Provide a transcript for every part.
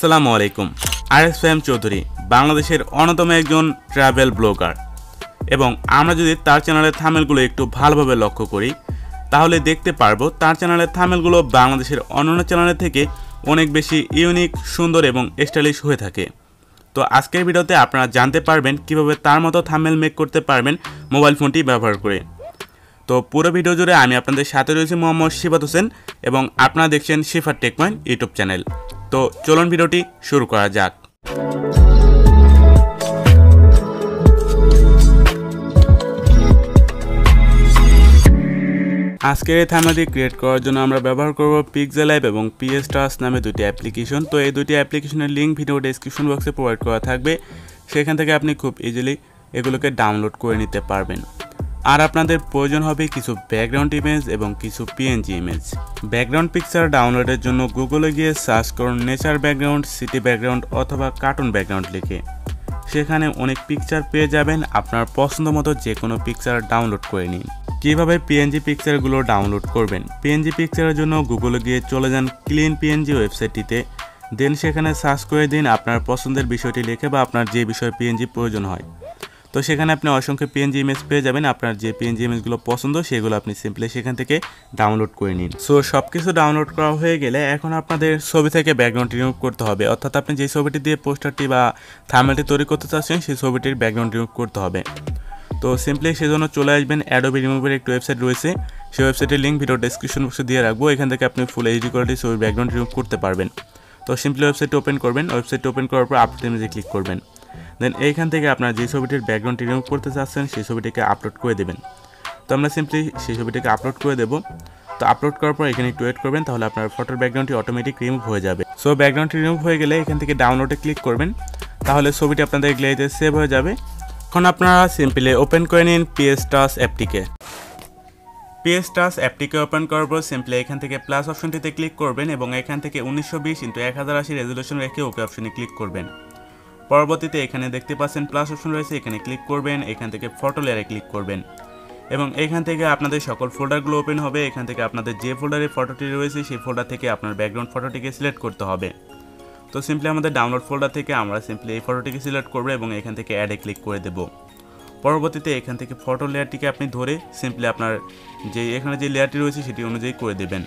আসসালামু আলাইকুম। ফahim চৌধুরী বাংলাদেশের অন্যতম একজন ট্রাভেল ব্লগার এবং আমরা যদি তার চ্যানেলের থাম্বনেলগুলো একটু ভালোভাবে লক্ষ্য করি তাহলে দেখতে পারবো তার চ্যানেলের থাম্বনেলগুলো বাংলাদেশের অন্যান্য চ্যানেলের থেকে অনেক বেশি ইউনিক, সুন্দর এবং স্টাইলিশ হয়ে থাকে। তো আজকের ভিডিওতে আপনারা জানতে পারবেন কিভাবে তার মতো থাম্বনেল মেক করতে পারবেন মোবাইল ফোনটি ব্যবহার করে। তো পুরো ভিডিও জুড়ে আমি আপনাদের সাথে রয়েছি মোহাম্মদ সিফাত হোসেন এবং আপনারা দেখছেন সিফাত টেক পয়েন্ট ইউটিউব চ্যানেল। তো চলুন ভিডিওটি শুরু করা যাক। আজকের এই থাম্বনেলটি ক্রিয়েট করার জন্য আমরা ব্যবহার করব Pixellab এবং Pixellab নামে দুটি অ্যাপ্লিকেশন। তো এই দুটি অ্যাপ্লিকেশনের লিঙ্ক ভিডিও ডেসক্রিপশন বক্সে প্রোভাইড করা থাকবে, সেখান থেকে আপনি খুব ইজিলি এগুলোকে ডাউনলোড করে নিতে পারবেন। আর আপনাদের প্রয়োজন হবে কিছু ব্যাকগ্রাউন্ড ইমেজ এবং কিছু পিএনজি ইমেজ। ব্যাকগ্রাউন্ড পিকচার ডাউনলোডের জন্য গুগলে গিয়ে সার্চ করুন নেচার ব্যাকগ্রাউন্ড, সিটি ব্যাকগ্রাউন্ড অথবা কার্টুন ব্যাকগ্রাউন্ড লিখে। সেখানে অনেক পিকচার পেয়ে যাবেন, আপনার পছন্দ মতো যে কোনো পিকচার ডাউনলোড করে নিন। কীভাবে পিএনজি পিকচারগুলো ডাউনলোড করবেন? পিএনজি পিকচারের জন্য গুগলে গিয়ে চলে যান ক্লিন পিএনজি ওয়েবসাইটটিতে, দেন সেখানে সার্চ করে দিন আপনার পছন্দের বিষয়টি লিখে বা আপনার যে বিষয়ে পিএনজি প্রয়োজন হয়। তো সেখানে আপনি অসংখ্য পিএনজি ইমেজ পেয়ে যাবেন। আপনার যে পিএনজি ইমেজগুলো পছন্দ সেগুলো আপনি সিম্পলি সেখান থেকে ডাউনলোড করে নিন। সো সব কিছু ডাউনলোড করা হয়ে গেলে এখন আপনাদের ছবি থেকে ব্যাকগ্রাউন্ড রিমুভ করতে হবে, অর্থাৎ আপনি যে ছবিটি দিয়ে পোস্টারটি বা থাম্বনেলটি তৈরি করতে চাচ্ছেন সেই ছবিটির ব্যাকগ্রাউন্ড রিমুভ করতে হবে। তো সিম্পলি সেজন্য চলে আসবেন অ্যাডোবি রিমুভের একটি ওয়েবসাইট রয়েছে, সেই ওয়েবসাইটের লিঙ্ক ভিডিও ডেসক্রিপশন বক্সে দিয়ে রাখবো। এখান থেকে আপনি ফুল এইচডি কোয়ালিটি ছবির ব্যাকগ্রাউন্ড রিমুভ করতে পারবেন। তো সিম্পলি ওয়েবসাইটটি ওপেন করবেন, ওয়েবসাইটটি ওপেন করার পর আপলোড ইমেজে ক্লিক করবেন। দেন এইখান থেকে আপনার যে ছবিটির ব্যাকগ্রাউন্ড রিমুভ করতে চাচ্ছেন সেই ছবিটিকে আপলোড করে দেবেন। তো আমরা সিম্পলি সেই ছবিটিকে আপলোড করে দেবো। তো আপলোড করার পর এখানে একটু ওয়েট করবেন, তাহলে আপনার ফটোর ব্যাকগ্রাউন্ডটি অটোমেটিক রিমুভ হয়ে যাবে। সো ব্যাকগ্রাউন্ডটি রিমুভ হয়ে গেলে এখান থেকে ডাউনলোডে ক্লিক করবেন, তাহলে ছবিটি আপনাদের গ্যালারিতে সেভ হয়ে যাবে। এখন আপনারা সিম্পলি ওপেন করে নিন Pixellab অ্যাপটিকে। Pixellab অ্যাপটিকে ওপেন করার পর সিম্পলি এখান থেকে প্লাস অপশনটিতে ক্লিক করবেন এবং এখান থেকে 1920x1080 রেজুলেশন রেখে ওকে অপশনে ক্লিক করবেন। পরবর্তীতে এখানে দেখতে পাচ্ছেন প্লাস অপশন রয়েছে, এখানে ক্লিক করবেন, এখান থেকে ফটো লেয়ারে ক্লিক করবেন এবং এখান থেকে আপনাদের সকল ফোল্ডারগুলো ওপেন হবে। এখান থেকে আপনাদের যে ফোল্ডারে ফটোটি রয়েছে সেই ফোল্ডার থেকে আপনার ব্যাকগ্রাউন্ড ফটোটিকে সিলেক্ট করতে হবে। তো সিম্পলি আমাদের ডাউনলোড ফোল্ডার থেকে আমরা সিম্পলি এই ফটোটিকে সিলেক্ট করব এবং এখান থেকে অ্যাডে ক্লিক করে দেব। পরবর্তীতে এখান থেকে ফটো লেয়ারটিকে আপনি ধরে সিম্পলি আপনার যে এখানে যে লেয়ারটি রয়েছে সেটি অনুযায়ী করে দেবেন।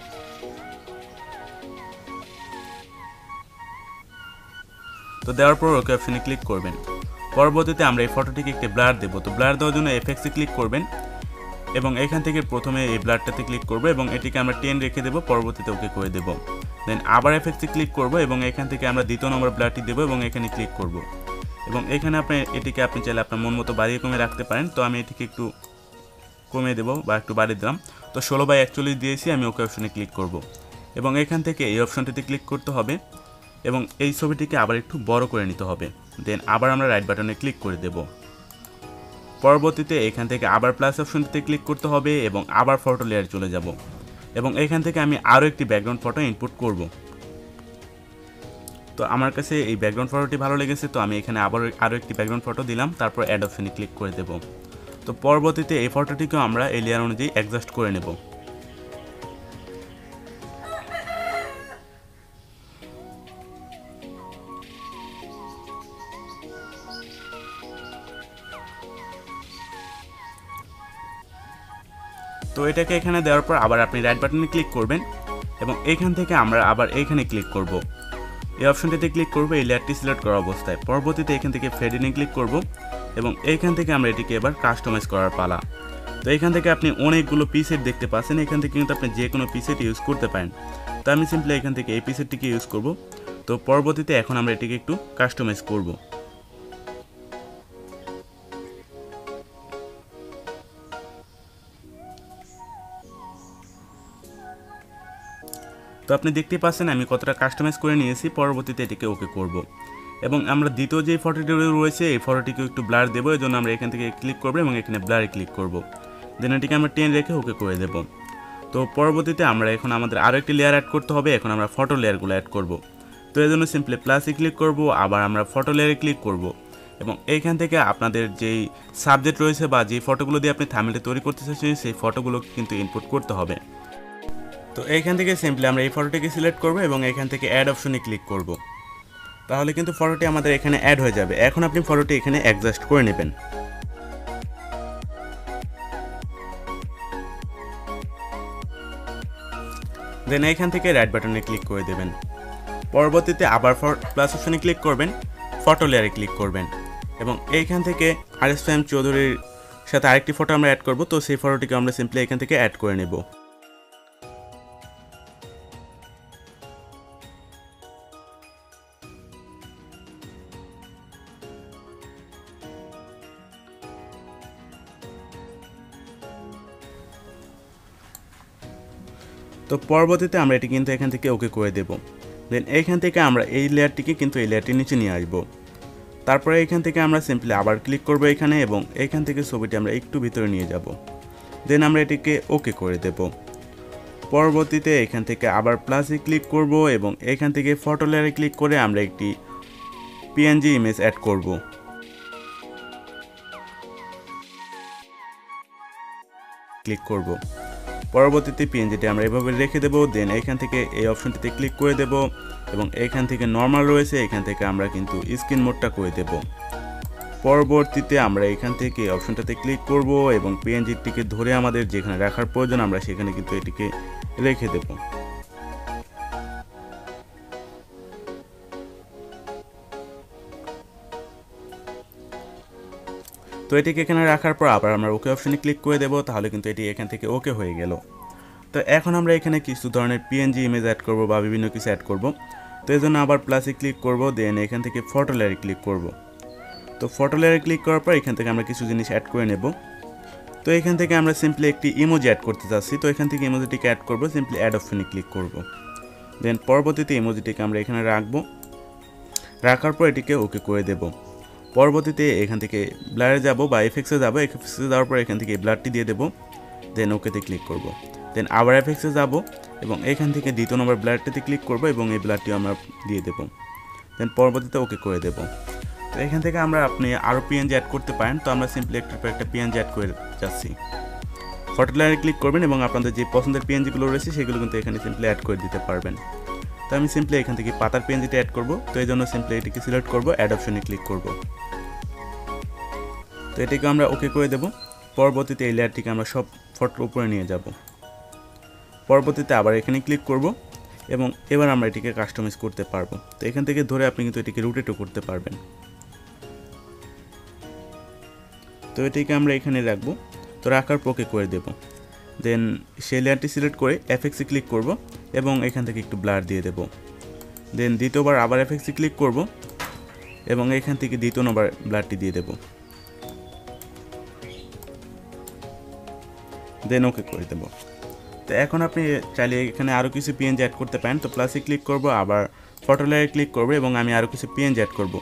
তো দেওয়ার পর ওকে অপশনে ক্লিক করবেন। পরবর্তীতে আমরা এই ফটোটিকে একটি ব্লার দেব। তো ব্লার দেওয়ার জন্য এফেক্টসে ক্লিক করবেন এবং এখান থেকে প্রথমে এই ব্লারটাতে ক্লিক করব এবং এটিকে আমরা 10 রেখে দেব। পরবর্তীতে ওকে করে দেব। দেন আবার এফেক্টসে ক্লিক করব এবং এখান থেকে আমরা দ্বিতীয় নম্বর ব্লারটি দেব এবং এখানে ক্লিক করব এবং এখানে এটিকে আপনি চাইলে আপনার মন মতো বাড়িয়ে কমিয়ে রাখতে পারেন। তো আমি এটিকে একটু কমিয়ে দেবো বা একটু বাড়িয়ে দিলাম। তো 16/41 দিয়েছি, আমি ওকে অপশনে ক্লিক করব এবং এখান থেকে এই অপশনটিতে ক্লিক করতে হবে এবং এই ছবিটিকে আবার একটু বড় করে নিতে হবে। দেন আবার আমরা রাইট বাটনে ক্লিক করে দেব। পরবর্তীতে এখান থেকে আবার প্লাস অপশনটিতে ক্লিক করতে হবে এবং আবার ফটো লেয়ারে চলে যাব এবং এখান থেকে আমি আরও একটি ব্যাকগ্রাউন্ড ফটো ইনপুট করব। তো আমার কাছে এই ব্যাকগ্রাউন্ড ফটোটি ভালো লেগেছে, তো আমি এখানে আরও একটি ব্যাকগ্রাউন্ড ফটো দিলাম, তারপর অ্যাড অপশনে ক্লিক করে দেব। তো পরবর্তীতে এই ফটোটিকেও আমরা এই লেয়ার অনুযায়ী অ্যাডজাস্ট করে নেব। তো এটাকে এখানে দেওয়ার পর আবার আপনি রাইট বাটনে ক্লিক করবেন এবং এখান থেকে আমরা আবার এইখানে ক্লিক করব। এই অপশনটিতে ক্লিক করব এই লেয়ারটি সিলেক্ট করা অবস্থায়। পরবর্তীতে এখান থেকে ফেডিংয়ে ক্লিক করব এবং এইখান থেকে আমরা এটিকে এবার কাস্টমাইজ করার পালা। তো এখান থেকে আপনি অনেকগুলো পিসেট দেখতে পাচ্ছেন, এখান থেকে কিন্তু আপনি যে কোনো পিসেট ইউজ করতে পারেন। তো আমি সিম্পলি এখান থেকে এই পিসেটটিকে ইউজ করব। তো পরবর্তীতে এখন আমরা এটিকে একটু কাস্টমাইজ করব। তো আপনি দেখতে পাচ্ছেন আমি কতটা কাস্টমাইজ করে নিয়েছি। পরবর্তীতে এটিকে ওকে করব এবং আমরা দ্বিতীয় যে ফটোটি রয়েছে এই ফটোটিকে একটু ব্লার দেবো, এই জন্য আমরা এখান থেকে ক্লিক করবো এবং এখানে ব্লারে ক্লিক করব। দেন এটিকে আমরা 10 রেখে ওকে করে দেব। তো পরবর্তীতে আমরা এখন আমাদের আরও একটি লেয়ার অ্যাড করতে হবে। এখন আমরা ফটো লেয়ারগুলো অ্যাড করব। তো এই জন্য সিম্পলি প্লাসে ক্লিক করব, আবার আমরা ফটো লেয়ারে ক্লিক করব এবং এইখান থেকে আপনাদের যেই সাবজেক্ট রয়েছে বা যে ফটোগুলো দিয়ে আপনি থাম্বনেলটি তৈরি করতে চাচ্ছেন সেই ফটোগুলো কিন্তু ইনপুট করতে হবে। তো এইখান থেকে সিম্পলি আমরা এই ফটোটিকে সিলেক্ট করব এবং এখান থেকে অ্যাড অপশনে ক্লিক করব তাহলে কিন্তু ফটোটি আমাদের এখানে অ্যাড হয়ে যাবে। এখন আপনি ফটোটি এখানে অ্যাডজাস্ট করে নেবেন। দেন এখান থেকে রাইট বাটনে ক্লিক করে দেবেন। পরবর্তীতে আবার প্লাস অপশনে ক্লিক করবেন, ফটো লেয়ারে ক্লিক করবেন এবং এইখান থেকে fahim চৌধুরীর সাথে আরেকটি ফটো আমরা অ্যাড করব। তো সেই ফটোটিকে আমরা সিম্পলি এখান থেকে অ্যাড করে নেব। তো পরবর্তীতে আমরা এটি কিন্তু এখান থেকে ওকে করে দেব। দেন এইখান থেকে আমরা এই লেয়ারটিকে কিন্তু এই লেয়ারটির নিচে নিয়ে আসব। তারপরে এখান থেকে আমরা সিম্পলি আবার ক্লিক করব এখানে এবং এখান থেকে ছবিটি আমরা একটু ভিতরে নিয়ে যাব। দেন আমরা এটিকে ওকে করে দেব। পরবর্তীতে এখান থেকে আবার প্লাসে ক্লিক করব এবং এখান থেকে ফটো লেয়ারে ক্লিক করে আমরা একটি পিএনজি ইমেজ অ্যাড করব। ক্লিক করব। পরবর্তীতে পিএনজিটি আমরা এভাবে রেখে দেব। দেন এখান থেকে এই অপশনটিতে ক্লিক করে দেব এবং এখান থেকে নর্মাল রয়েছে, এখান থেকে আমরা কিন্তু স্ক্রিন মোডটা করে দেব। পরবর্তীতে আমরা এখান থেকে এই অপশনটাতে ক্লিক করব এবং পিএনজিটিকে ধরে আমাদের যেখানে রাখার প্রয়োজন আমরা সেখানে কিন্তু এটিকে রেখে দেব। তো এটিকে এখানে রাখার পর আবার আমরা ওকে অপশনে ক্লিক করে দেব। তাহলে কিন্তু এটি এখান থেকে ওকে হয়ে গেল। তো এখন আমরা এখানে কিছু ধরনের পিএনজি ইমেজ অ্যাড করব বা বিভিন্ন কিছু অ্যাড করব। তো এই জন্য আবার প্লাসে ক্লিক করব। দেন এখান থেকে ফটো লেয়ারে ক্লিক করব। তো ফটো লেয়ারে ক্লিক করার পর এখান থেকে আমরা কিছু জিনিস অ্যাড করে নেব। তো এখান থেকে আমরা সিম্পলি একটি ইমোজি অ্যাড করতে চাচ্ছি। তো এখান থেকে ইমোজিটিকে অ্যাড করব, সিম্পলি অ্যাড অপশনে ক্লিক করব। দেন পরবর্তীতে ইমোজিটিকে আমরা এখানে রাখবো। রাখার পর এটিকে ওকে করে দেব। পরবর্তীতে এখান থেকে ব্লারে যাব বা এফএক্সে যাব। এফএক্সে যাওয়ার পর এখান থেকে ব্লারটি দিয়ে দেব। দেন ওকেতে ক্লিক করব। দেন আবার এফএক্সে যাব এবং এখান থেকে দ্বিতীয় নম্বর ব্লারটিতে ক্লিক করব এবং এই ব্লারটিও আমরা দিয়ে দেব। দেন পরবর্তীতে ওকে করে দেব। তো এখান থেকে আপনি আরও পিএনজি অ্যাড করতে পারেন। তো আমরা সিম্পলি একটার পর একটা পিএনজি অ্যাড করে যাচ্ছি। ফটো লেয়ারে ক্লিক করবেন এবং আপনাদের যে পছন্দের পিএনজিগুলো রয়েছে সেগুলো কিন্তু এখানে সিম্পলি অ্যাড করে দিতে পারবেন। তো আমি সিম্পলি এখান থেকে পাতার পিএনজিটা অ্যাড করব। তো এই জন্য সিম্পলি এটিকে সিলেক্ট করব, অ্যাড অপশনে ক্লিক করব। তো এটিকে আমরা ওকে করে দেব। পরবর্তীতে এই লেয়ারটিকে আমরা সব ফটোর উপরে নিয়ে যাব। পরবর্তীতে আবার এখানে ক্লিক করব এবং এবার আমরা এটিকে কাস্টমাইজ করতে পারবো। তো এখান থেকে ধরে আপনি কিন্তু এটিকে রোটেটও করতে পারবেন। তো এটিকে আমরা এখানে রাখবো। তো রাখার পর ওকে করে দেব। দেন সেই লেয়ারটি সিলেক্ট করে এফএক্সে ক্লিক করব এবং এখান থেকে একটু ব্লার দিয়ে দেব। দেন দ্বিতীয়বার আবার এফএক্সে ক্লিক করব এবং এখান থেকে দ্বিতীয় নম্বর ব্লারটি দিয়ে দেব। দেন ওকে করে দেব। তো এখন আপনি চাইলে এখানে আরও কিছু পিএনজি অ্যাড করতে পারেন। তো প্লাসে ক্লিক করব, আবার ফটো লেয়ারে ক্লিক করব এবং আমি আরও কিছু পিএনজি অ্যাড করব।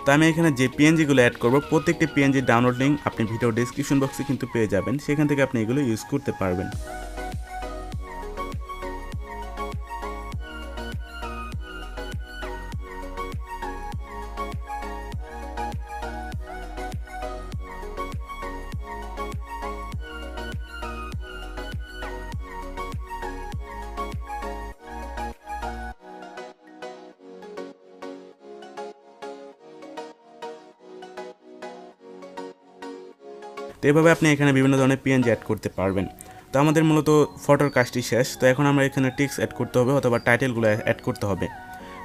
তো আমি এখানে যে পিএনজিগুলো অ্যাড করব প্রত্যেকটি পিএনজির ডাউনলোড লিঙ্ক আপনি ভিডিও ডেসক্রিপশন বক্সে কিন্তু পেয়ে যাবেন। সেখান থেকে আপনি এগুলো ইউজ করতে পারবেন। তো এভাবে আপনি এখানে বিভিন্ন ধরনের পিএনজি অ্যাড করতে পারবেন। তো আমাদের মূলত ফটোর কাজটি শেষ। তো এখন আমরা এখানে টেক্সট অ্যাড করতে হবে অথবা টাইটেলগুলো অ্যাড করতে হবে।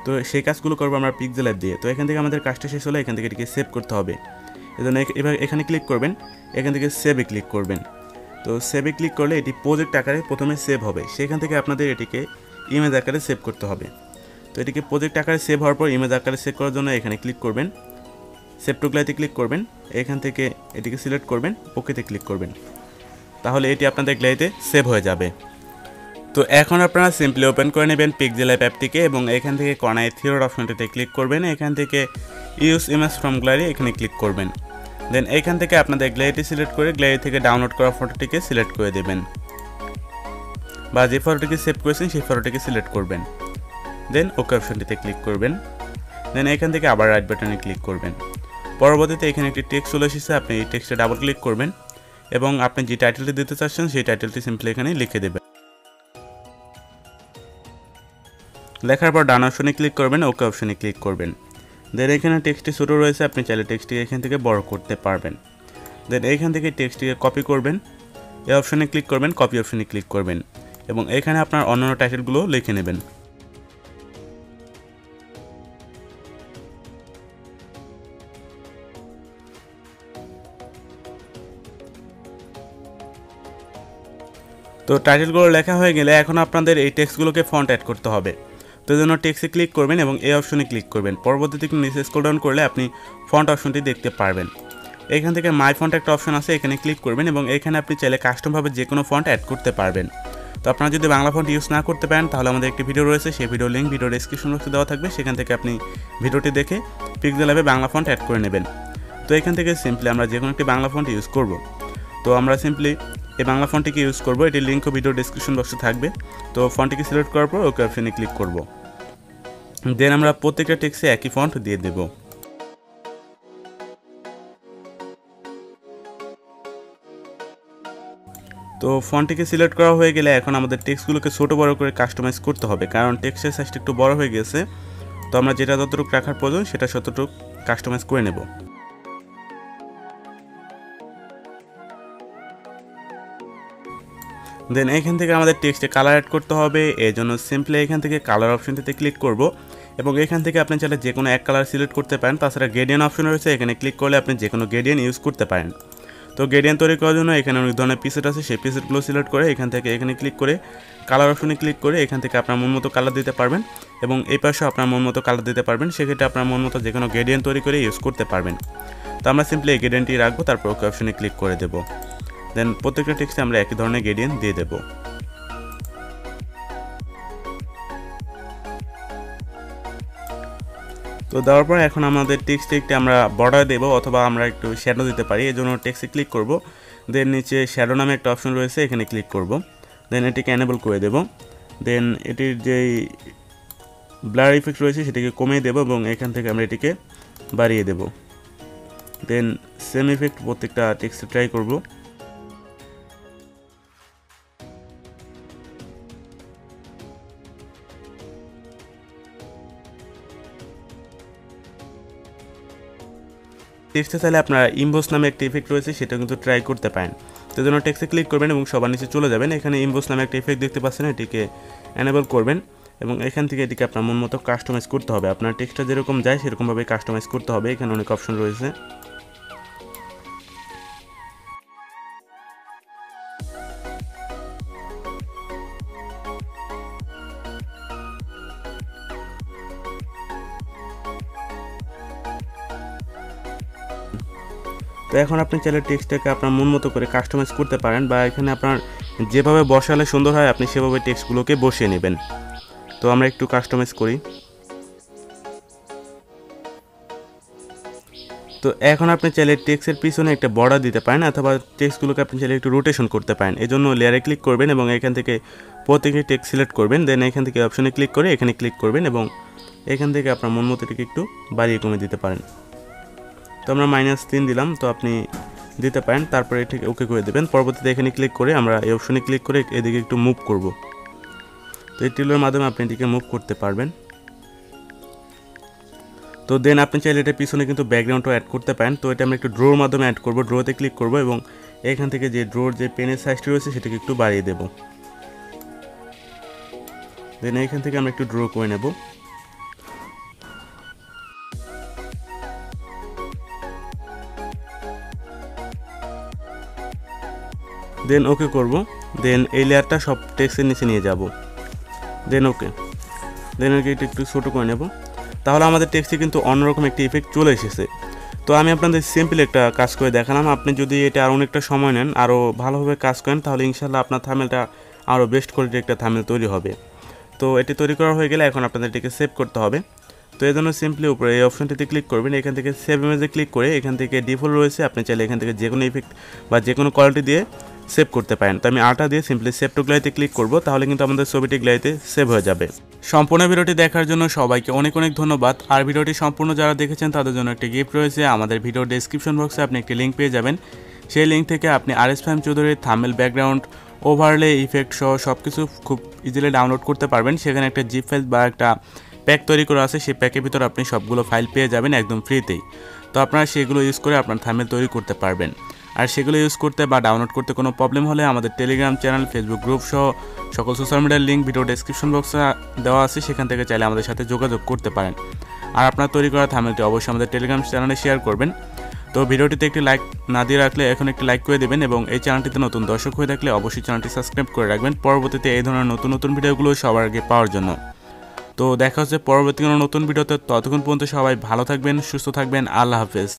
তো সেই কাজগুলো করবো আমরা পিক্সেলঅ্যাপ দিয়ে। তো এখান থেকে আমাদের কাজটা শেষ হলে এখান থেকে এটিকে সেভ করতে হবে। এজন্য এবার এখানে ক্লিক করবেন, এখান থেকে সেভে ক্লিক করবেন। তো সেভে ক্লিক করলে এটি প্রজেক্ট আকারে প্রথমে সেভ হবে। সেখান থেকে আপনাদের এটিকে ইমেজ আকারে সেভ করতে হবে। তো এটিকে প্রজেক্ট আকারে সেভ হওয়ার পর ইমেজ আকারে সেভ করার জন্য এখানে ক্লিক করবেন, সেভ টু গ্যালারিতে ক্লিক করবেন, এখান থেকে এটিকে সিলেক্ট করবেন, ওকেতে ক্লিক করবেন। তাহলে এটি আপনাদের গ্যালারিতে সেভ হয়ে যাবে। তো এখন আপনারা সিম্পলি ওপেন করে নেবেন পিক্সেলঅ্যাপ অ্যাপটিকে এবং এখান থেকে কর্নারে থ্রি অপশনটিতে ক্লিক করবেন। এখান থেকে ইউজ ইমেজ ফ্রম গ্যালারি এখানে ক্লিক করবেন। দেন এখান থেকে আপনাদের গ্যালারিটি সিলেক্ট করে গ্যালারি থেকে ডাউনলোড করা ফটোটিকে সিলেক্ট করে দেবেন বা যে ফটোটিকে সেভ করেছেন সেই ফটোটিকে সিলেক্ট করবেন। দেন ওকে অপশনটিতে ক্লিক করবেন। দেন এখান থেকে আবার রাইট বাটনে ক্লিক করবেন। পরবর্তীতে এখানে একটি টেক্সট চলে এসেছে, আপনি এই টেক্সটে ডাবল ক্লিক করবেন এবং আপনি যে টাইটেলটি দিতে চাচ্ছেন সেই টাইটেলটি সিম্পলি এখানে লিখে দেবেন। লেখার পর ডান অপশনে ক্লিক করবেন, ওকে অপশনে ক্লিক করবেন। দেন এখানে টেক্সটটি ছোটো রয়েছে, আপনি চাইলে টেক্সটটি এখান থেকে বড় করতে পারবেন। দেন এইখান থেকে টেক্সটটিকে কপি করবেন, এই অপশনে ক্লিক করবেন, কপি অপশনে ক্লিক করবেন এবং এখানে আপনার অন্যান্য টাইটেলগুলো লিখে নেবেন। তো টাইটেলগুলো লেখা হয়ে গেলে এখন আপনাদের এই টেক্সটগুলোকে ফন্ট অ্যাড করতে হবে। তো এই জন্য টেক্সটে ক্লিক করবেন এবং এই অপশনে ক্লিক করবেন। পরবর্তীতে একটু নিচে স্ক্রল ডাউন করলে আপনি ফন্ট অপশনটি দেখতে পারবেন। এখান থেকে মাই ফন্ট একটা অপশন আছে, এখানে ক্লিক করবেন এবং এখানে আপনি চাইলে কাস্টমভাবে যে কোনো ফন্ট অ্যাড করতে পারবেন। তো আপনারা যদি বাংলা ফন্ট ইউজ না করতে পারেন তাহলে আমাদের একটি ভিডিও রয়েছে, সেই ভিডিও লিঙ্ক ভিডিও ডেসক্রিপশন বক্সে দেওয়া থাকবে, সেখান থেকে আপনি ভিডিওটি দেখে পিক্সেল্যাবে বাংলা ফন্ট অ্যাড করে নেবেন। তো এখান থেকে সিম্পলি আমরা যে কোনো একটি বাংলা ফন্ট ইউজ করব। তো আমরা সিম্পলি এই বাংলা ফন্টটিকে ইউজ করব, এটির লিঙ্কও ভিডিও ডেসক্রিপশন বক্সে থাকবে। তো ফন্টটিকে সিলেক্ট করার পর ওকে অপশনে ক্লিক করব। দেন আমরা প্রত্যেকটা টেক্সটে একই ফন্ট দিয়ে দেব। তো ফন্টটিকে সিলেক্ট করা হয়ে গেলে এখন আমাদের টেক্সটগুলোকে ছোটো বড় করে কাস্টমাইজ করতে হবে, কারণ টেক্সটের সাইজটা একটু বড় হয়ে গেছে। তো আমরা যেটা যতটুকু রাখার প্রয়োজন সেটা ততটুকু কাস্টমাইজ করে নেব। দেন এখান থেকে আমাদের টেক্সটে কালার অ্যাড করতে হবে, এই জন্য সিম্পলি এখান থেকে কালার অপশনটিতে ক্লিক করব এবং এখান থেকে আপনি চাইলে যে কোনো এক কালার সিলেক্ট করতে পারেন। তাছাড়া গ্রেডিয়েন্ট অপশন রয়েছে, এখানে ক্লিক করলে আপনি যে কোনো গ্রেডিয়েন্ট ইউজ করতে পারেন। তো গ্রেডিয়েন্ট তৈরি করার জন্য এখানে অনেক ধরনের পিসেট আছে, সেই পিসেটগুলো সিলেক্ট করে এখান থেকে এখানে ক্লিক করে কালার অপশনে ক্লিক করে এখান থেকে আপনার মন মতো কালার দিতে পারবেন এবং এই পাশেও আপনার মন মতো কালার দিতে পারবেন। সেক্ষেত্রে আপনার মন মতো যে কোনো গ্রেডিয়েন্ট তৈরি করে ইউজ করতে পারবেন। তো আমরা সিম্পলি এই গ্রেডিয়েন্টটি রাখবো, তারপর ওকে অপশনে ক্লিক করে দেবো। দেন প্রত্যেকটা টেক্সটে আমরা একই ধরনের গ্রেডিয়েন্ট দিয়ে দেবো। তো দেওয়ার পর এখন আমাদের টেক্সটে একটি আমরা বর্ডার দেবো অথবা আমরা একটু শ্যাডো দিতে পারি, এই জন্য টেক্সটে ক্লিক করব। দেন নিচে শ্যাডো নামে একটা অপশন রয়েছে, এখানে ক্লিক করব। দেন এটিকে এনেবল করে দেব। দেন এটির যেই ব্লার ইফেক্ট রয়েছে সেটিকে কমিয়ে দেব এবং এখান থেকে আমরা এটিকে বাড়িয়ে দেব। দেন সেম ইফেক্ট প্রত্যেকটা টেক্সটে ট্রাই করব। টেক্সটে চাইলে আপনার ইমবোস নামে একটা ইফেক্ট রয়েছে, সেটা কিন্তু ট্রাই করতে পারেন। তো জন্য টেক্সটে ক্লিক করবেন এবং সবার নিচে চলে যাবেন, এখানে ইমবোস নামে একটা ইফেক্ট দেখতে পাচ্ছেন, এটিকে এনেবল করবেন এবং এখান থেকে এটিকে আপনার মন মতো কাস্টমাইজ করতে হবে। আপনার টেক্সটটা যেরকম যায় সেরকমভাবে কাস্টমাইজ করতে হবে, এখানে অনেক অপশন রয়েছে। তো এখন আপনি চাইলে টেক্সটটাকে আপনার মন মতো করে কাস্টমাইজ করতে পারেন, বা এখানে আপনার যেভাবে বসালে সুন্দর হয় আপনি সেভাবে টেক্সটগুলোকে বসিয়ে নেবেন। তো আমরা একটু কাস্টমাইজ করি। তো এখন আপনি চাইলে টেক্সটের পিছনে একটা বর্ডার দিতে পারেন অথবা টেক্সটগুলোকে আপনি চাইলে একটু রোটেশন করতে পারেন। এই জন্য লেয়ারে ক্লিক করবেন এবং এখান থেকে প্রত্যেকটি টেক্সট সিলেক্ট করবেন। দেন এখান থেকে অপশনে ক্লিক করে এখানে ক্লিক করবেন এবং এখান থেকে আপনার মন মতো এটিকে একটু বাড়িয়ে কমিয়ে দিতে পারেন। তো আমরা -3 দিলাম, তো আপনি দিতে পারেন, তারপরে এটিকে ওকে করে দেবেন। পরবর্তীতে এখানে ক্লিক করে আমরা এই অপশনে ক্লিক করে এদিকে একটু মুভ করব। তো এই টিলের মাধ্যমে আপনি এটিকে মুভ করতে পারবেন। তো দেন আপনি চাইলে এটা পিছনে কিন্তু ব্যাকগ্রাউন্ডও অ্যাড করতে পারেন। তো এটা আমরা একটু ড্রোর মাধ্যমে অ্যাড করব। ড্রোতে ক্লিক করব এবং এখান থেকে যে ড্রোর যে পেনের সাইজটি রয়েছে সেটাকে একটু বাড়িয়ে দেব। দেন এখান থেকে আমরা একটু ড্র করে নেব। দেন ওকে করব। দেন এই লেয়ারটা সব টেক্সটের নিচে নিয়ে যাব। দেন ওকে। দেন এটা একটু ছোটো করে নেব। তাহলে আমাদের টেক্সটে কিন্তু অন্যরকম একটি ইফেক্ট চলে এসেছে। তো আমি আপনাদের সিম্পল একটা কাজ করে দেখালাম। আপনি যদি এটা আরও অনেকটা সময় নেন, আরও ভালোভাবে কাজ করেন, তাহলে ইনশাল্লাহ আপনার থাম্বনেলটা আরও বেস্ট কোয়ালিটির একটা থাম্বনেল তৈরি হবে। তো এটি তৈরি করা হয়ে গেলে এখন আপনাদের এটিকে সেভ করতে হবে। তো এই জন্য সিম্পলি উপরে এই অপশনটিতে ক্লিক করবেন, এখান থেকে সেভ ইমেজে ক্লিক করে এখান থেকে ডিফল্ট রয়েছে, আপনি চাইলে এখান থেকে যে কোনো ইফেক্ট বা যে কোনো কোয়ালিটি দিয়ে সেভ করতে পারেন। তো আমি আটা দিয়ে সিম্পলি সেভ টু গ্যালারিতে ক্লিক করব, তাহলে কিন্তু আমাদের ছবিটি গ্যালারিতে সেভ হয়ে যাবে। সম্পূর্ণ ভিডিওটি দেখার জন্য সবাইকে অনেক অনেক ধন্যবাদ। আর ভিডিওটি সম্পূর্ণ যারা দেখেছেন তাদের জন্য একটি গিফট রয়েছে। আমাদের ভিডিও ডেসক্রিপশন বক্সে আপনি একটি লিঙ্ক পেয়ে যাবেন। সেই লিঙ্ক থেকে আপনি fahim চৌধুরীর থাম্বনেল, ব্যাকগ্রাউন্ড, ওভারলে, ইফেক্ট সহ সব কিছু খুব ইজিলি ডাউনলোড করতে পারবেন। সেখানে একটা জিপ ফাইল বা একটা প্যাক তৈরি করা আছে, সেই প্যাকের ভিতরে আপনি সবগুলো ফাইল পেয়ে যাবেন একদম ফ্রিতেই। তো আপনারা সেগুলো ইউজ করে আপনার থাম্বনেল তৈরি করতে পারবেন। আর সেগুলো ইউজ করতে বা ডাউনলোড করতে কোনো প্রবলেম হলে আমাদের টেলিগ্রাম চ্যানেল, ফেসবুক গ্রুপ সহ সকল সোশ্যাল মিডিয়ার লিঙ্ক ভিডিও ডেসক্রিপশন বক্সে দেওয়া আছে, সেখান থেকে চাইলে আমাদের সাথে যোগাযোগ করতে পারেন। আর আপনার তৈরি করা থাম্বনেলটি অবশ্যই আমাদের টেলিগ্রাম চ্যানেলে শেয়ার করবেন। তো ভিডিওটিতে একটি লাইক না দিয়ে রাখলে এখন একটি লাইক করে দেবেন, এবং এই চ্যানেলটিতে নতুন দর্শক হয়ে থাকলে অবশ্যই চ্যানেলটি সাবস্ক্রাইব করে রাখবেন পরবর্তীতে এই ধরনের নতুন নতুন ভিডিওগুলো সবার আগে পাওয়ার জন্য। তো দেখা হচ্ছে পরবর্তী কোনো নতুন ভিডিওতে। ততক্ষণ পর্যন্ত সবাই ভালো থাকবেন, সুস্থ থাকবেন। আল্লাহ হাফেজ।